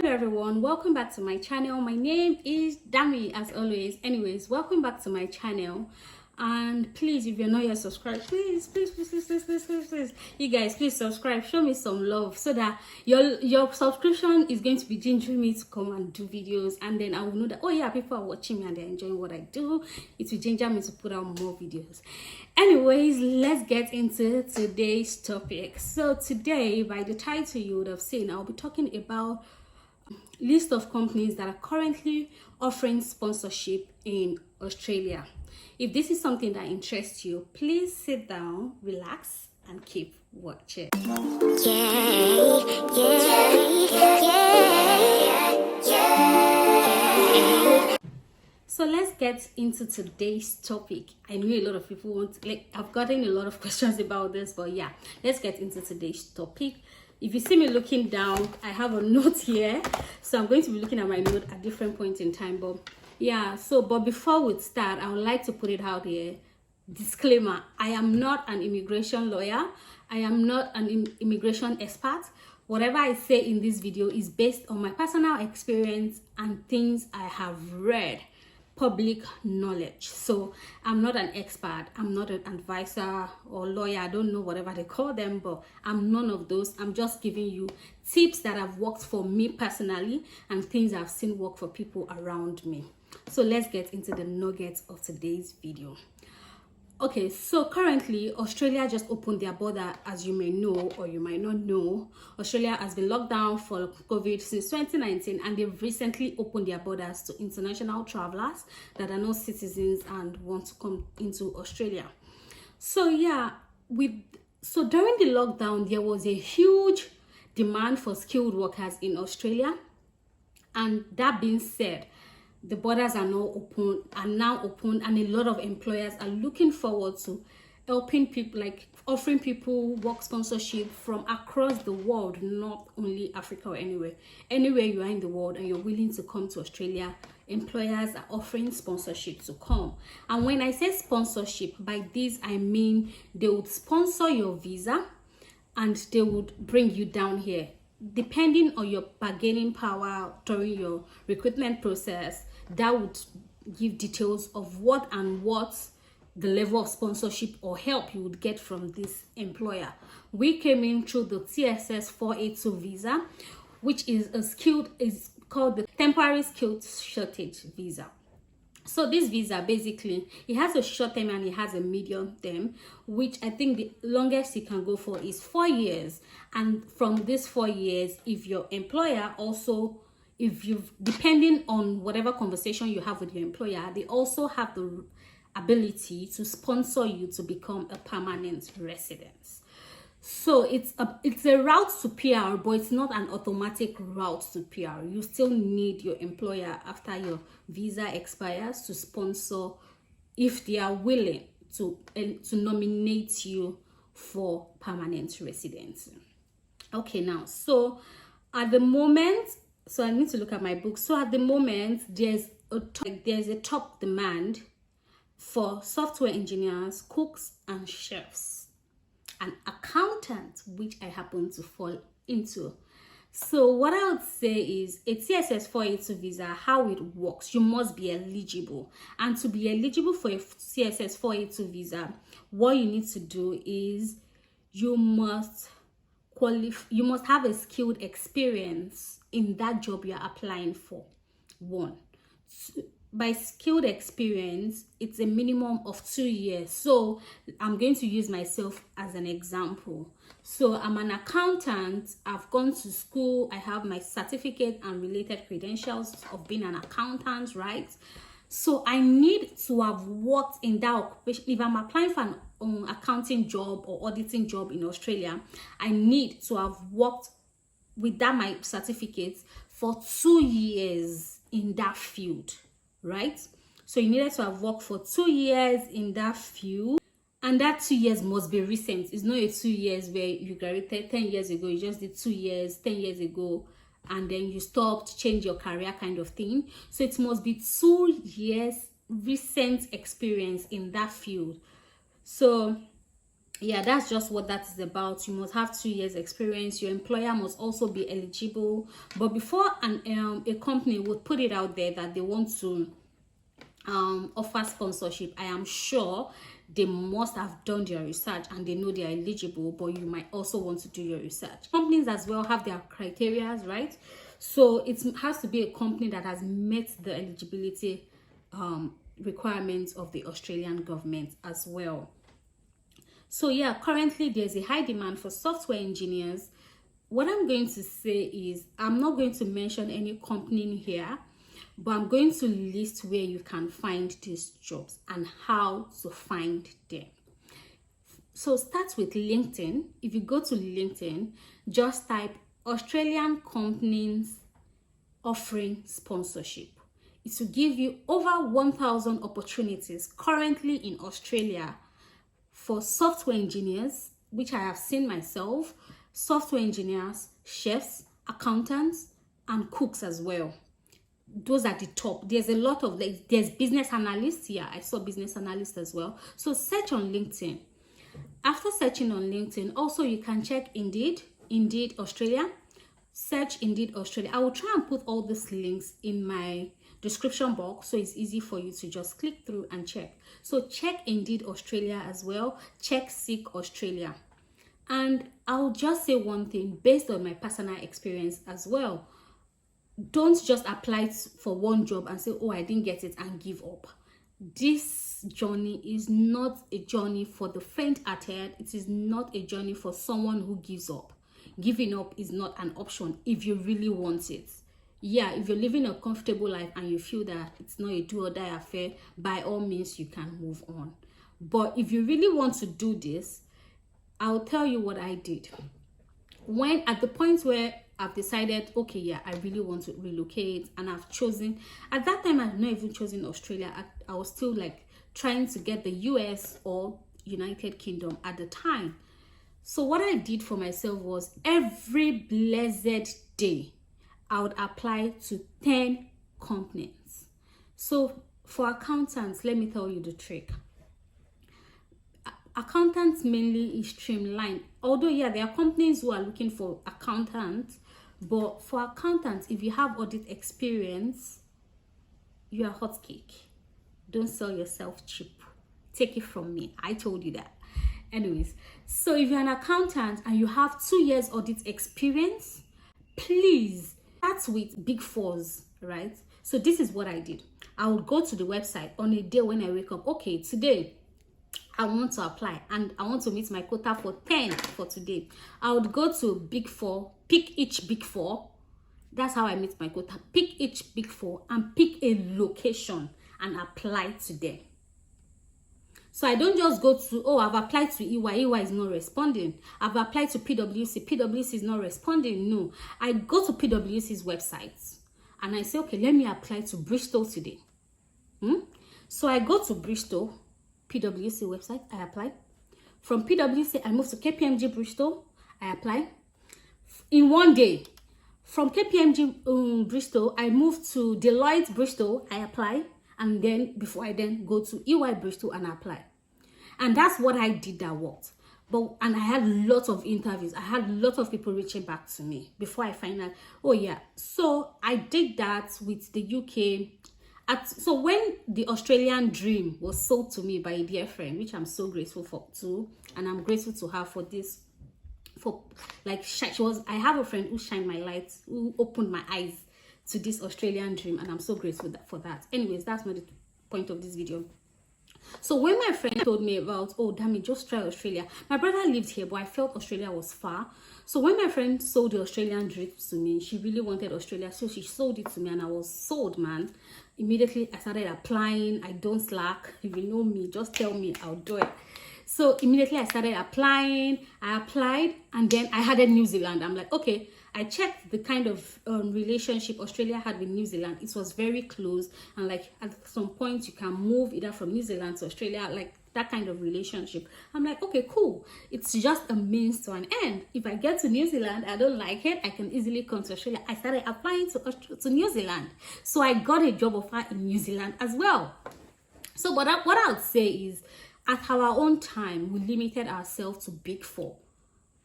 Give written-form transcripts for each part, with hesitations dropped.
Hello everyone, welcome back to my channel. My name is Dami as always. Anyways, welcome back to my channel. And please, if you're not yet subscribed, please, you guys, please subscribe, show me some love so that your subscription is going to be gingering me to come and do videos, and then I will know that, oh yeah, people are watching me and they're enjoying what I do. It will ginger me to put out more videos. Anyways, let's get into today's topic. So today, by the title you would have seen, I'll be talking about list of companies that are currently offering sponsorship in Australia. If this is something that interests you, please sit down, relax, and keep watching. So let's get into today's topic. I know a lot of people want, I've gotten a lot of questions about this, but yeah, let's get into today's topic. If you see me looking down, I have a note here, so I'm going to be looking at my note at different points in time. But yeah, but before we start, I would like to put it out here. Disclaimer: I am not an immigration lawyer. I am not an immigration expert. Whatever I say in this video is based on my personal experience and things I have read. Public knowledge. So I'm not an expert, I'm not an advisor or lawyer, I don't know whatever they call them, but I'm none of those. I'm just giving you tips that have worked for me personally and things I've seen work for people around me. So let's get into the nuggets of today's video. Okay, so currently Australia just opened their border. As you may know or you might not know, Australia has been locked down for COVID since 2019, and they've recently opened their borders to international travelers that are not citizens and want to come into Australia. So yeah, so during the lockdown there was a huge demand for skilled workers in Australia, and that being said, the borders are now open, and a lot of employers are looking forward to helping people, like offering people work sponsorship from across the world, not only Africa or anywhere you are in the world and you're willing to come to Australia. Employers are offering sponsorship to come. And when I say sponsorship, by this I mean they would sponsor your visa and they would bring you down here. Depending on your bargaining power during your recruitment process, that would give details of what the level of sponsorship or help you would get from this employer. We came in through the TSS 482 visa, which is called the temporary skilled shortage visa. So this visa, basically, it has a short term and it has a medium term, which I think the longest you can go for is 4 years. And from this 4 years, if your employer also, depending on whatever conversation you have with your employer, they also have the ability to sponsor you to become a permanent resident. So it's a route to PR, but it's not an automatic route to PR. You still need your employer after your visa expires to sponsor if they are willing to nominate you for permanent residency. Okay, now, so at the moment, so I need to look at my book. So at the moment, there's a top demand for software engineers, cooks, and chefs, an accountant, which I happen to fall into. So what I would say is a TSS 482 visa, how it works, you must be eligible. And to be eligible for a TSS 482 visa, what you need to do is you must have a skilled experience in that job you're applying for. One. By skilled experience, it's a minimum of 2 years. So I'm going to use myself as an example. So I'm an accountant. I've gone to school. I have my certificate and related credentials of being an accountant, right? So I need to have worked in that occupation. If I'm applying for an accounting job or auditing job in Australia, I need to have worked with that my certificate for 2 years in that field. Right? So you needed to have worked for 2 years in that field, and that 2 years must be recent. It's not a 2 years where you graduated 10 years ago, you just did 2 years 10 years ago and then you stopped, change your career kind of thing. So it must be 2 years recent experience in that field. So yeah, that's just what that is about. You must have 2 years experience. Your employer must also be eligible. But before a company would put it out there that they want to offer sponsorship, I am sure they must have done their research and they know they are eligible. But you might also want to do your research. Companies as well have their criteria, right? So it has to be a company that has met the eligibility requirements of the Australian government as well. So yeah, currently there's a high demand for software engineers. What I'm going to say is, I'm not going to mention any company in here, but I'm going to list where you can find these jobs and how to find them. So start with LinkedIn. If you go to LinkedIn, just type Australian companies offering sponsorship. It will give you over 1,000 opportunities currently in Australia for software engineers, which I have seen myself, software engineers, chefs, accountants, and cooks as well. Those are the top. There's a lot of, there's business analysts here. I saw business analysts as well. So search on LinkedIn. After searching on LinkedIn, also you can check Indeed Australia. Search Indeed Australia. I will try and put all these links in my description box so it's easy for you to just click through and check. So check Indeed Australia as well. Check Seek Australia. And I'll just say one thing based on my personal experience as well. Don't just apply for one job and say, oh, I didn't get it, and give up. This journey is not a journey for the faint-hearted. It is not a journey for someone who gives up. Giving up is not an option if you really want it. Yeah, if you're living a comfortable life and you feel that it's not a do or die affair, by all means you can move on. But if you really want to do this, I'll tell you what I did. When at the point where I've decided, okay, yeah, I really want to relocate, and I've chosen, at that time I've not even chosen Australia. I was still like trying to get the US or United Kingdom at the time. So what I did for myself was every blessed day I would apply to 10 companies. So for accountants, let me tell you the trick. Accountants mainly is streamlined. Although, yeah, there are companies who are looking for accountants, but for accountants, if you have audit experience, you are hot cake. Don't sell yourself cheap. Take it from me. I told you that. Anyways, so if you're an accountant and you have 2 years audit experience, please start with Big Fours, right? So this is what I did. I would go to the website on a day when I wake up. Okay, today I want to apply and I want to meet my quota for 10 for today. I would go to Big Four, pick each Big Four. That's how I meet my quota. Pick each Big Four and pick a location and apply to them. So I don't just go to, oh, I've applied to EY is not responding. I've applied to PwC is not responding. No, I go to PwC's website and I say, okay, let me apply to Bristol today. So I go to Bristol, PwC website, I apply. From PwC, I move to KPMG Bristol, I apply. In one day, from KPMG Bristol, I move to Deloitte Bristol, I apply. And then before I then go to EY Bristol and apply. And that's what I did that worked. And I had lots of interviews. I had lots of people reaching back to me before I find out, oh yeah. So I did that with the UK. So when the Australian dream was sold to me by a dear friend, which I'm so grateful for too, and I'm grateful to her for this, I have a friend who shined my light, who opened my eyes to this Australian dream, and I'm so grateful for that. Anyways, that's not the point of this video. So when my friend told me about, oh damn it, just try Australia. My brother lived here, but I felt Australia was far. So when my friend sold the Australian dream to me, she really wanted Australia, so she sold it to me and I was sold, man. Immediately I started applying. I don't slack. If you know me, just tell me, I'll do it. So immediately I started applying. I applied and then I had a New Zealand. I'm like, okay. I checked the kind of relationship Australia had with New Zealand. It was very close, and like at some point you can move either from New Zealand to Australia, like that kind of relationship. I'm like, okay, cool. It's just a means to an end. If I get to New Zealand, I don't like it, I can easily come to Australia. I started applying to New Zealand. So I got a job offer in New Zealand as well. So what I would say is, at our own time, we limited ourselves to Big Four,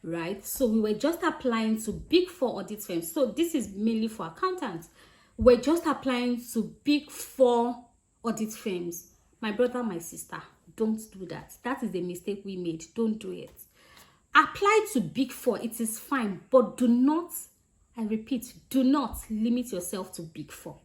right? So we were just applying to Big Four audit firms. So this is mainly for accountants. We're just applying to Big Four audit firms. My brother, my sister, don't do that. That is the mistake we made. Don't do it. Apply to Big Four. It is fine, but do not, I repeat, do not limit yourself to Big Four.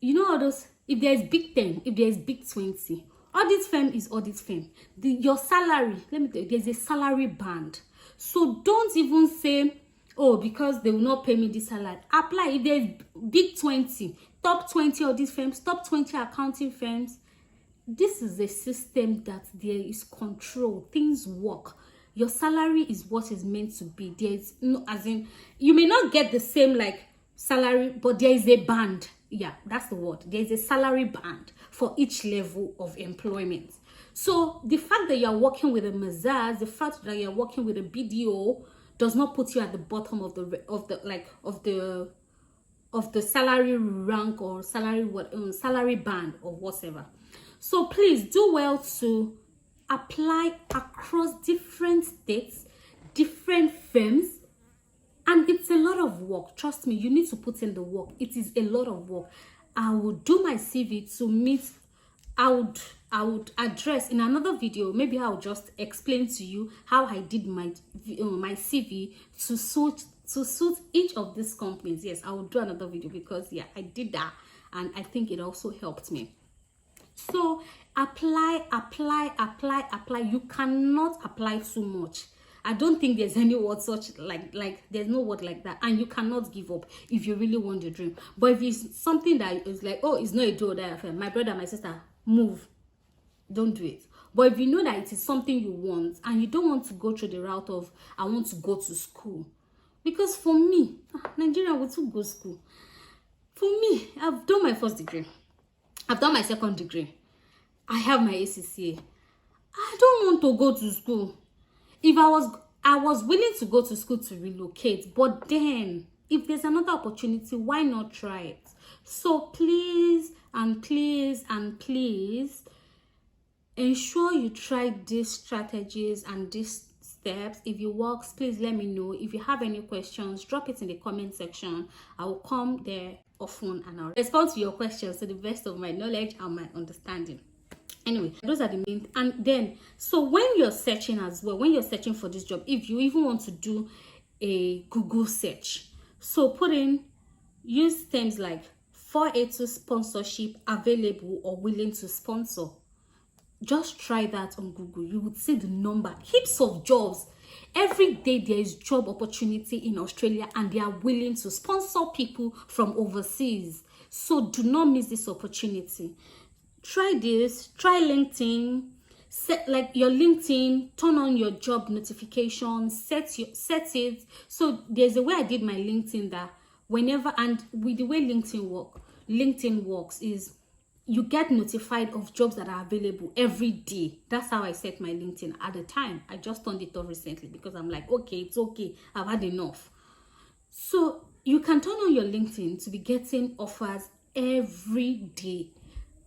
You know all those, if there is Big 10, if there is Big 20, audit firm is audit firm. Your salary, let me tell you, there's a salary band. So don't even say, oh, because they will not pay me this salary. Apply. If there's Big 20, top 20 audit firms, top 20 accounting firms, this is a system that there is control. Things work. Your salary is what is meant to be. There is no, as in, you may not get the same like salary, but there is a band. Yeah, that's the word. There is a salary band for each level of employment. So the fact that you're working with a Mazars, the fact that you're working with a BDO does not put you at the bottom of the salary rank or salary band or whatever. So please do well to apply across different states, different firms, and it's a lot of work. Trust me, you need to put in the work. It is a lot of work. I will do my CV to meet. I would address in another video. Maybe I'll just explain to you how I did my CV to suit each of these companies. Yes, I will do another video because yeah, I did that and I think it also helped me. So apply. You cannot apply too much. I don't think there's any word such like there's no word like that, and you cannot give up if you really want your dream. But if it's something that is like, oh, it's not a do or die affair, my brother, my sister, move. Don't do it. But if you know that it is something you want and you don't want to go through the route of I want to go to school, because for me, Nigeria will too go school. For me, I've done my first degree. I've done my second degree. I have my ACCA. I don't want to go to school. If I was willing to go to school to relocate, but then if there's another opportunity, why not try it? So please and please and please ensure you try these strategies and these steps. If it works, please let me know. If you have any questions, drop it in the comment section. I will come there often and I'll respond to your questions to the best of my knowledge and my understanding. Anyway, those are the main. And then, so when you're searching as well, when you're searching for this job, if you even want to do a Google search, so put in, use terms like 482 sponsorship, available or willing to sponsor. Just try that on Google. You would see the number, heaps of jobs. Every day there is job opportunity in Australia and they are willing to sponsor people from overseas. So do not miss this opportunity. Try this, try LinkedIn, set like your LinkedIn, turn on your job notifications, set it. So there's a way I did my LinkedIn that whenever, and with the way LinkedIn works is you get notified of jobs that are available every day. That's how I set my LinkedIn at the time. I just turned it off recently because I'm like, okay, it's okay. I've had enough. So you can turn on your LinkedIn to be getting offers every day.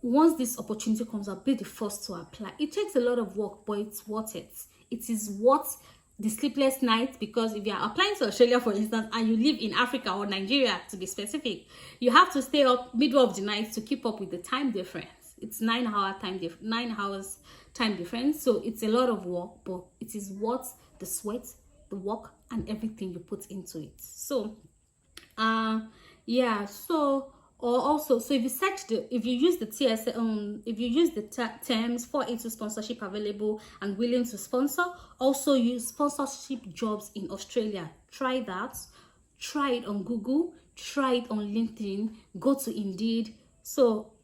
Once this opportunity comes up, be the first to apply. It takes a lot of work, but it's worth it. It is worth the sleepless nights, because if you are applying to Australia, for instance, and you live in Africa or Nigeria, to be specific, you have to stay up middle of the night to keep up with the time difference. It's 9 hours time difference. So it's a lot of work, but it is worth the sweat, the work, and everything you put into it. So, yeah. So. Or also, so if you use the terms 482 sponsorship available and willing to sponsor, also use sponsorship jobs in Australia. Try that. Try it on Google. Try it on LinkedIn. Go to Indeed. So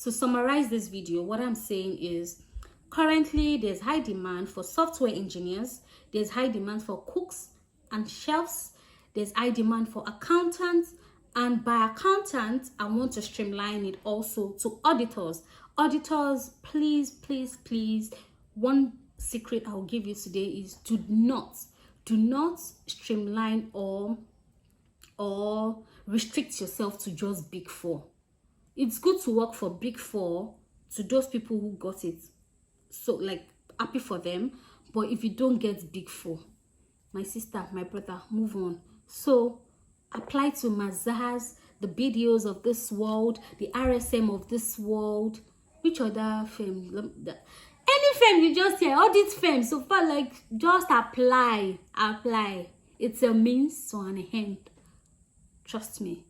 to summarize this video, what I'm saying is currently there's high demand for software engineers. There's high demand for cooks and chefs. There's high demand for accountants. And by accountants, I want to streamline it also to auditors. Auditors, please, please, please. One secret I'll give you today is do not streamline or restrict yourself to just Big Four. It's good to work for Big Four to those people who got it. so like happy for them. But if you don't get big four, my sister, my brother, move on. So apply to Mazars, the BDOs of this world, the RSM of this world. Which other firm? Any firm you just hear, audit firm. So far, like, just apply. It's a means to an end. Trust me.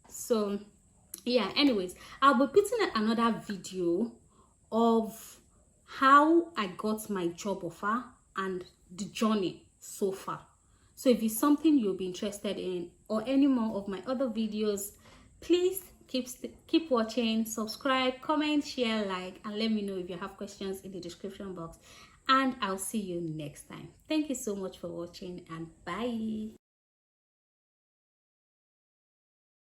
So yeah, anyways, I'll be putting another video of how I got my job offer and the journey so far. So if it's something you'll be interested in, or any more of my other videos, please keep watching, subscribe, comment, share, like, and let me know if you have questions in the description box. And I'll see you next time. Thank you so much for watching, and bye.